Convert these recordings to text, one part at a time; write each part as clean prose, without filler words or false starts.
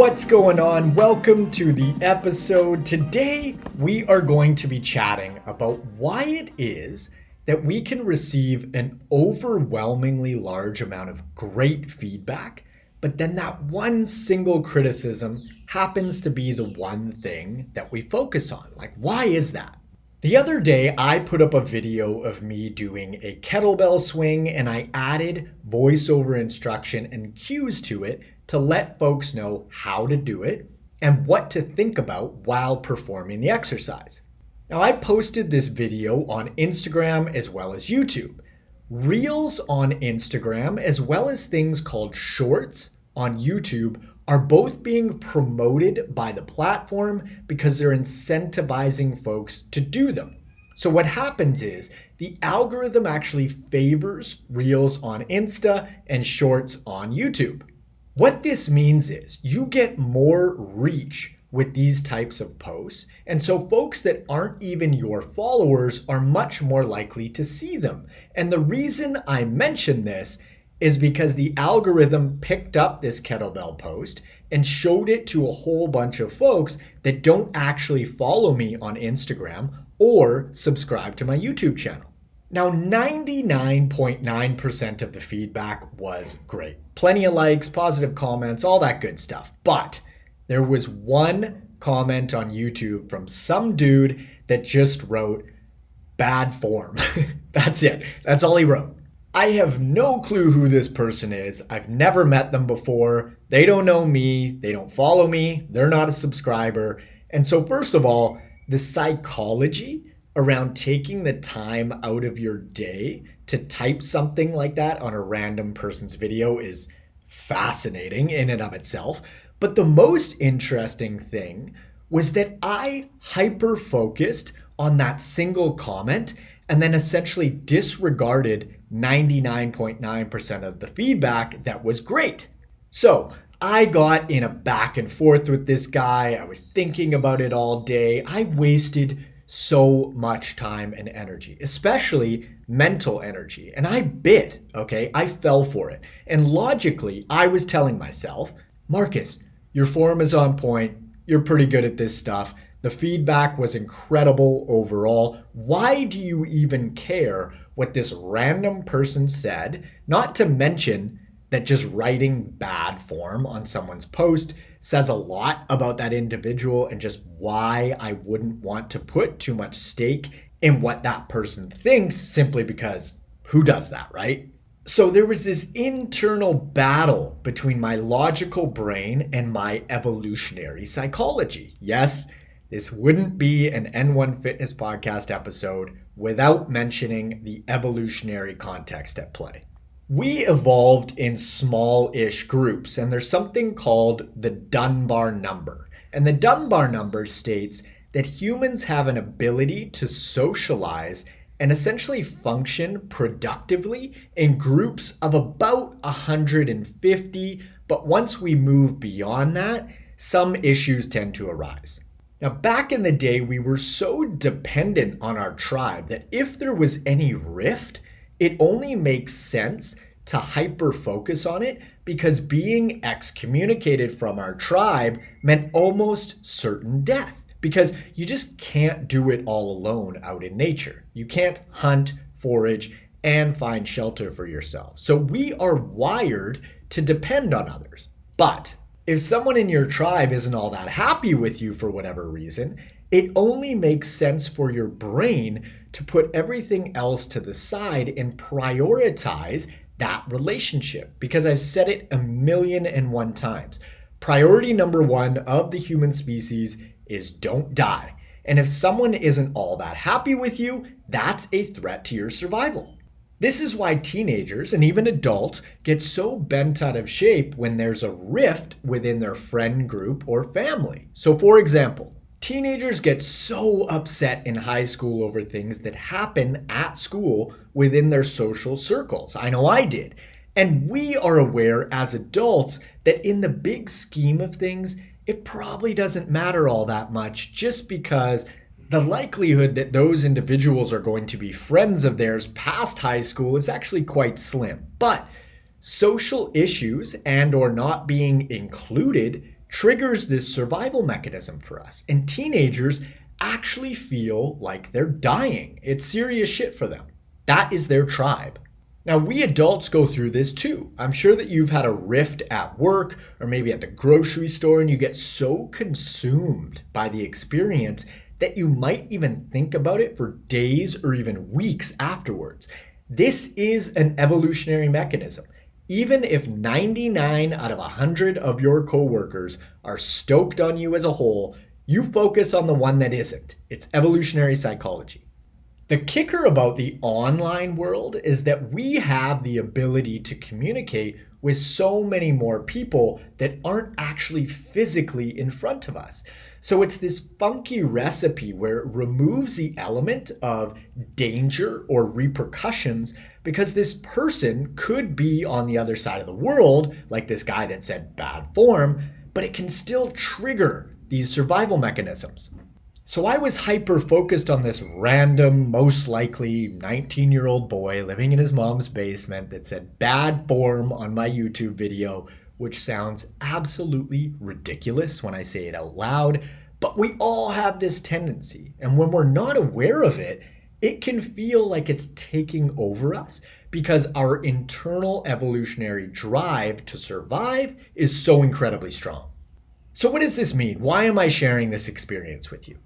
What's going on? Welcome to the episode. Today, we are going to be chatting about why it is that we can receive an overwhelmingly large amount of great feedback, but then that one single criticism happens to be the one thing that we focus on. Like, why is that? The other day, I put up a video of me doing a kettlebell swing and I added voiceover instruction and cues to it to let folks know how to do it and what to think about while performing the exercise. Now, I posted this video on Instagram as well as YouTube. Reels on Instagram, as well as things called shorts on YouTube, are both being promoted by the platform because they're incentivizing folks to do them. So what happens is the algorithm actually favors Reels on Insta and Shorts on YouTube. What this means is you get more reach with these types of posts, and so folks that aren't even your followers are much more likely to see them. And the reason I mention this is because the algorithm picked up this kettlebell post and showed it to a whole bunch of folks that don't actually follow me on Instagram or subscribe to my YouTube channel. Now, 99.9% of the feedback was great. Plenty of likes, positive comments, all that good stuff. But there was one comment on YouTube from some dude that just wrote, "bad form." That's it. That's all he wrote. I have no clue who this person is. I've never met them before. They don't know me. They don't follow me. They're not a subscriber. And so first of all, the psychology around taking the time out of your day to type something like that on a random person's video is fascinating in and of itself. But the most interesting thing was that I hyper-focused on that single comment and then essentially disregarded 99.9% of the feedback that was great. So I got in a back and forth with this guy. I was thinking about it all day. I wasted so much time and energy, especially mental energy. And I bit, okay? I fell for it. And logically, I was telling myself, Marcus, your form is on point. You're pretty good at this stuff. The feedback was incredible overall. Why do you even care what this random person said? Not to mention that just writing bad form on someone's post says a lot about that individual and just why I wouldn't want to put too much stake in what that person thinks simply because who does that, right? So there was this internal battle between my logical brain and my evolutionary psychology. Yes, this wouldn't be an N1 Fitness podcast episode without mentioning the evolutionary context at play. We evolved in small-ish groups, and there's something called the Dunbar number. And the Dunbar number states that humans have an ability to socialize and essentially function productively in groups of about 150, but once we move beyond that, some issues tend to arise. Now, back in the day, we were so dependent on our tribe that if there was any rift, it only makes sense to hyper-focus on it because being excommunicated from our tribe meant almost certain death because you just can't do it all alone out in nature. You can't hunt, forage, and find shelter for yourself. So we are wired to depend on others. But if someone in your tribe isn't all that happy with you for whatever reason, it only makes sense for your brain to put everything else to the side and prioritize that relationship. Because I've said it 1,000,001 times. Priority number one of the human species is don't die. And if someone isn't all that happy with you, that's a threat to your survival. This is why teenagers and even adults get so bent out of shape when there's a rift within their friend group or family. So for example, teenagers get so upset in high school over things that happen at school within their social circles. I know I did. And we are aware as adults that in the big scheme of things, it probably doesn't matter all that much just because the likelihood that those individuals are going to be friends of theirs past high school is actually quite slim. But social issues and or not being included triggers this survival mechanism for us. And teenagers actually feel like they're dying. It's serious shit for them. That is their tribe. Now, we adults go through this too. I'm sure that you've had a rift at work or maybe at the grocery store, and you get so consumed by the experience that you might even think about it for days or even weeks afterwards. This is an evolutionary mechanism. Even if 99 out of 100 of your coworkers are stoked on you as a whole, you focus on the one that isn't. It's evolutionary psychology. The kicker about the online world is that we have the ability to communicate with so many more people that aren't actually physically in front of us. So it's this funky recipe where it removes the element of danger or repercussions because this person could be on the other side of the world, like this guy that said bad form, but it can still trigger these survival mechanisms. So I was hyper-focused on this random, most likely 19-year-old boy living in his mom's basement that said bad form on my YouTube video, which sounds absolutely ridiculous when I say it out loud, but we all have this tendency. And when we're not aware of it, it can feel like it's taking over us because our internal evolutionary drive to survive is so incredibly strong. So what does this mean? Why am I sharing this experience with you?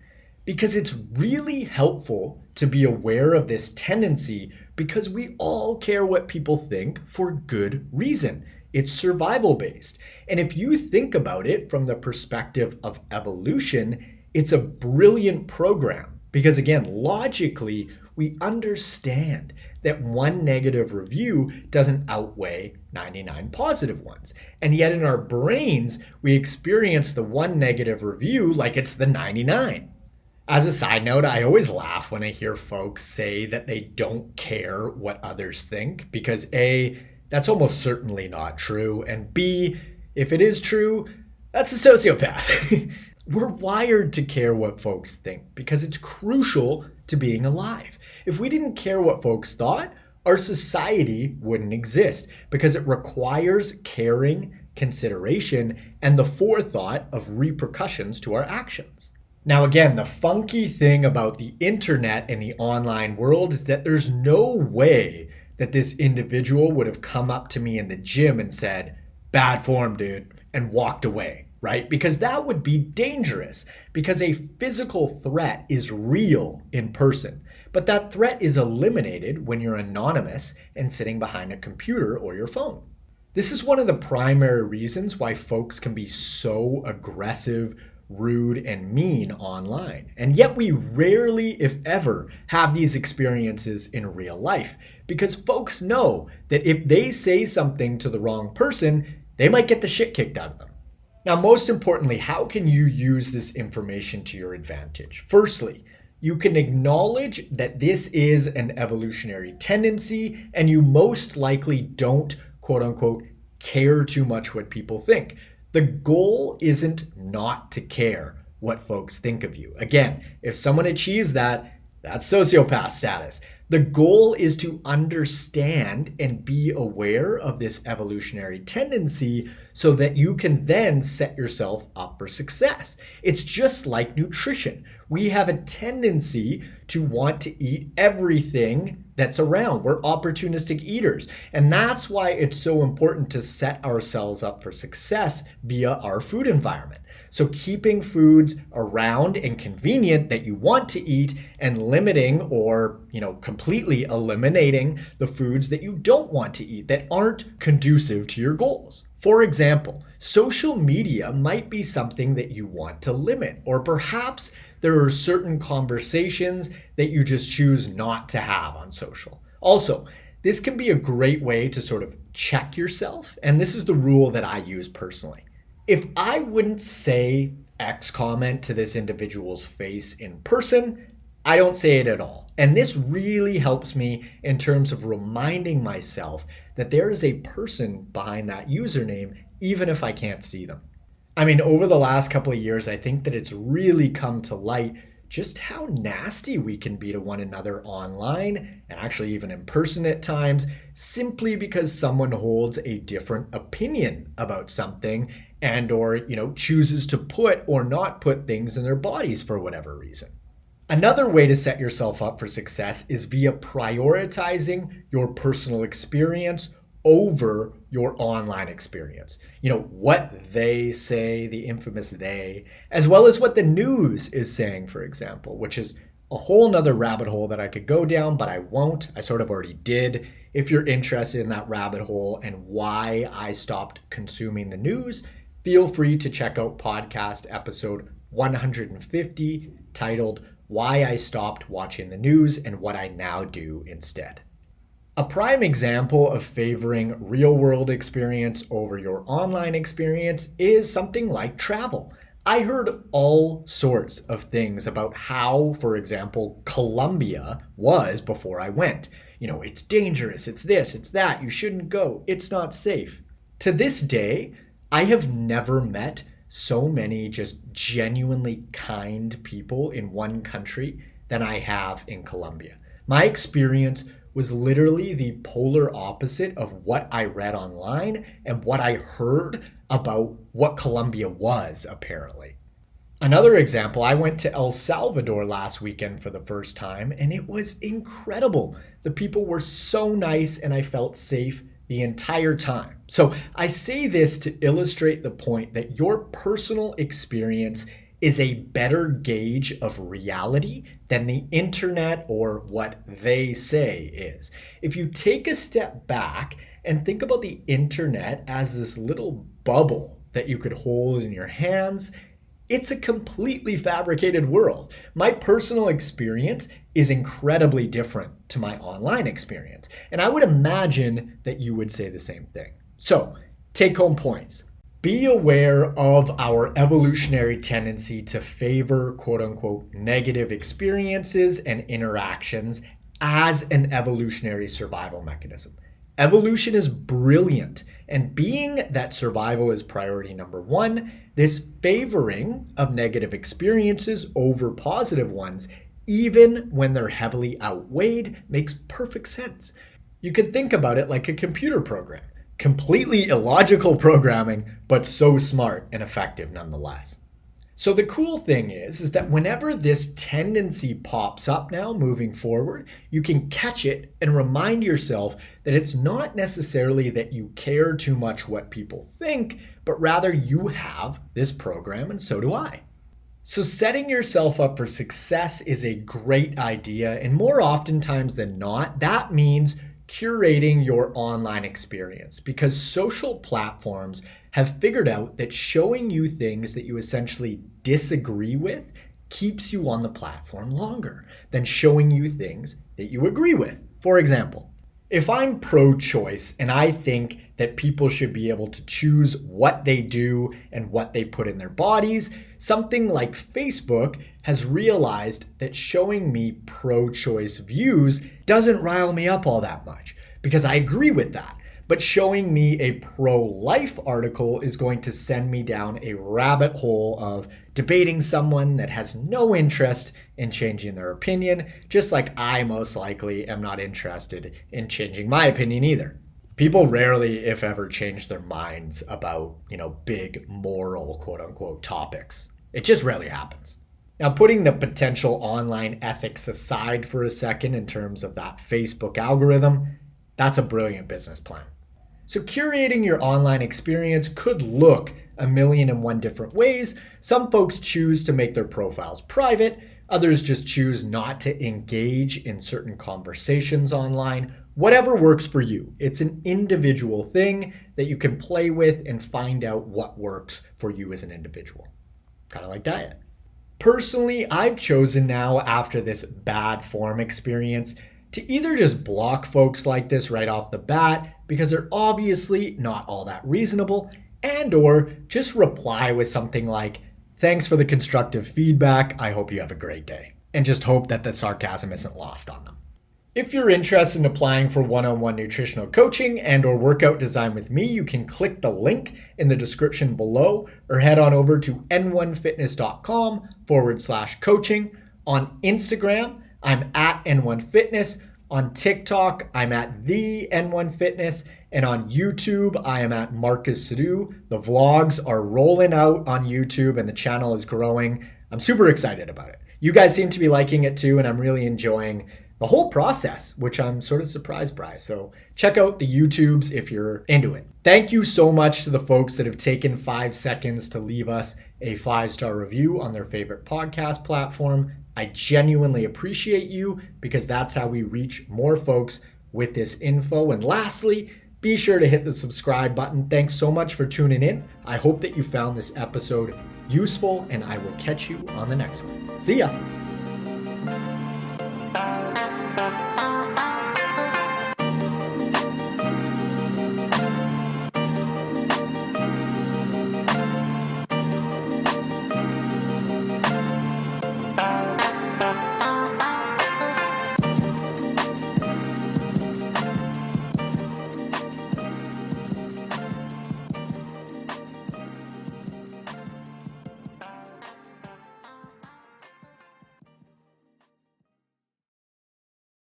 Because it's really helpful to be aware of this tendency because we all care what people think for good reason. It's survival based. And if you think about it from the perspective of evolution, it's a brilliant program because again, logically, we understand that one negative review doesn't outweigh 99 positive ones. And yet in our brains, we experience the one negative review like it's the 99. As a side note, I always laugh when I hear folks say that they don't care what others think because A, that's almost certainly not true, and B, if it is true, that's a sociopath. We're wired to care what folks think because it's crucial to being alive. If we didn't care what folks thought, our society wouldn't exist because it requires caring, consideration, and the forethought of repercussions to our actions. Now again, the funky thing about the internet and the online world is that there's no way that this individual would have come up to me in the gym and said, bad form, dude, and walked away, right? Because that would be dangerous because a physical threat is real in person. But that threat is eliminated when you're anonymous and sitting behind a computer or your phone. This is one of the primary reasons why folks can be so aggressive, rude, and mean online. And yet we rarely, if ever, have these experiences in real life because folks know that if they say something to the wrong person, they might get the shit kicked out of them. Now, most importantly, how can you use this information to your advantage? Firstly, you can acknowledge that this is an evolutionary tendency and you most likely don't, quote unquote, care too much what people think. The goal isn't not to care what folks think of you. Again, if someone achieves that, that's sociopath status. The goal is to understand and be aware of this evolutionary tendency so that you can then set yourself up for success. It's just like nutrition. We have a tendency to want to eat everything that's around. We're opportunistic eaters. And that's why it's so important to set ourselves up for success via our food environment. So keeping foods around and convenient that you want to eat and limiting or, completely eliminating the foods that you don't want to eat that aren't conducive to your goals. For example, social media might be something that you want to limit, or perhaps there are certain conversations that you just choose not to have on social. Also, this can be a great way to sort of check yourself, and this is the rule that I use personally. If I wouldn't say X comment to this individual's face in person, I don't say it at all. And this really helps me in terms of reminding myself that there is a person behind that username, even if I can't see them. I mean, over the last couple of years, I think that it's really come to light just how nasty we can be to one another online and actually even in person at times, simply because someone holds a different opinion about something and or, chooses to put or not put things in their bodies for whatever reason. Another way to set yourself up for success is via prioritizing your personal experience over your online experience. What they say, the infamous they, as well as what the news is saying, for example, which is a whole nother rabbit hole that I could go down, but I won't. I sort of already did. If you're interested in that rabbit hole and why I stopped consuming the news, feel free to check out podcast episode 150 titled Why I Stopped Watching the News and What I Now Do Instead. A prime example of favoring real-world experience over your online experience is something like travel. I heard all sorts of things about how, for example, Colombia was before I went. It's dangerous, it's this, it's that, you shouldn't go, it's not safe. To this day, I have never met so many just genuinely kind people in one country than I have in Colombia. My experience was literally the polar opposite of what I read online and what I heard about what Colombia was, apparently. Another example, I went to El Salvador last weekend for the first time, and it was incredible. The people were so nice, and I felt safe the entire time. So I say this to illustrate the point that your personal experience is a better gauge of reality than the internet or what they say is. If you take a step back and think about the internet as this little bubble that you could hold in your hands, it's a completely fabricated world. My personal experience is incredibly different to my online experience, and I would imagine that you would say the same thing. So, take-home points. Be aware of our evolutionary tendency to favor quote-unquote negative experiences and interactions as an evolutionary survival mechanism. Evolution is brilliant, and being that survival is priority number one, this favoring of negative experiences over positive ones, even when they're heavily outweighed, makes perfect sense. You could think about it like a computer program. Completely illogical programming, but so smart and effective nonetheless. So the cool thing is that whenever this tendency pops up now moving forward, you can catch it and remind yourself that it's not necessarily that you care too much what people think, but rather you have this program and so do I. So setting yourself up for success is a great idea, and more oftentimes than not, that means curating your online experience, because social platforms have figured out that showing you things that you essentially disagree with keeps you on the platform longer than showing you things that you agree with. For example, if I'm pro-choice and I think that people should be able to choose what they do and what they put in their bodies, something like Facebook has realized that showing me pro-choice views doesn't rile me up all that much because I agree with that. But showing me a pro-life article is going to send me down a rabbit hole of debating someone that has no interest in changing their opinion, just like I most likely am not interested in changing my opinion either. People rarely, if ever, change their minds about, big moral, quote-unquote, topics. It just rarely happens. Now, putting the potential online ethics aside for a second in terms of that Facebook algorithm, that's a brilliant business plan. So curating your online experience could look 1,000,001 different ways. Some folks choose to make their profiles private. Others just choose not to engage in certain conversations online. Whatever works for you. It's an individual thing that you can play with and find out what works for you as an individual. Kind of like diet. Personally, I've chosen now after this bad form experience to either just block folks like this right off the bat because they're obviously not all that reasonable, and or just reply with something like, "Thanks for the constructive feedback, I hope you have a great day," and just hope that the sarcasm isn't lost on them. If you're interested in applying for one-on-one nutritional coaching and or workout design with me, you can click the link in the description below or head on over to n1fitness.com/coaching. On Instagram, I'm at N1 Fitness. On TikTok, I'm at the N1 Fitness. And on YouTube, I am at Marcus Sadu. The vlogs are rolling out on YouTube and the channel is growing. I'm super excited about it. You guys seem to be liking it too, and I'm really enjoying the whole process, which I'm sort of surprised by. So check out the YouTubes if you're into it. Thank you so much to the folks that have taken 5 seconds to leave us a 5-star review on their favorite podcast platform. I genuinely appreciate you because that's how we reach more folks with this info. And lastly, be sure to hit the subscribe button. Thanks so much for tuning in. I hope that you found this episode useful, and I will catch you on the next one. See ya.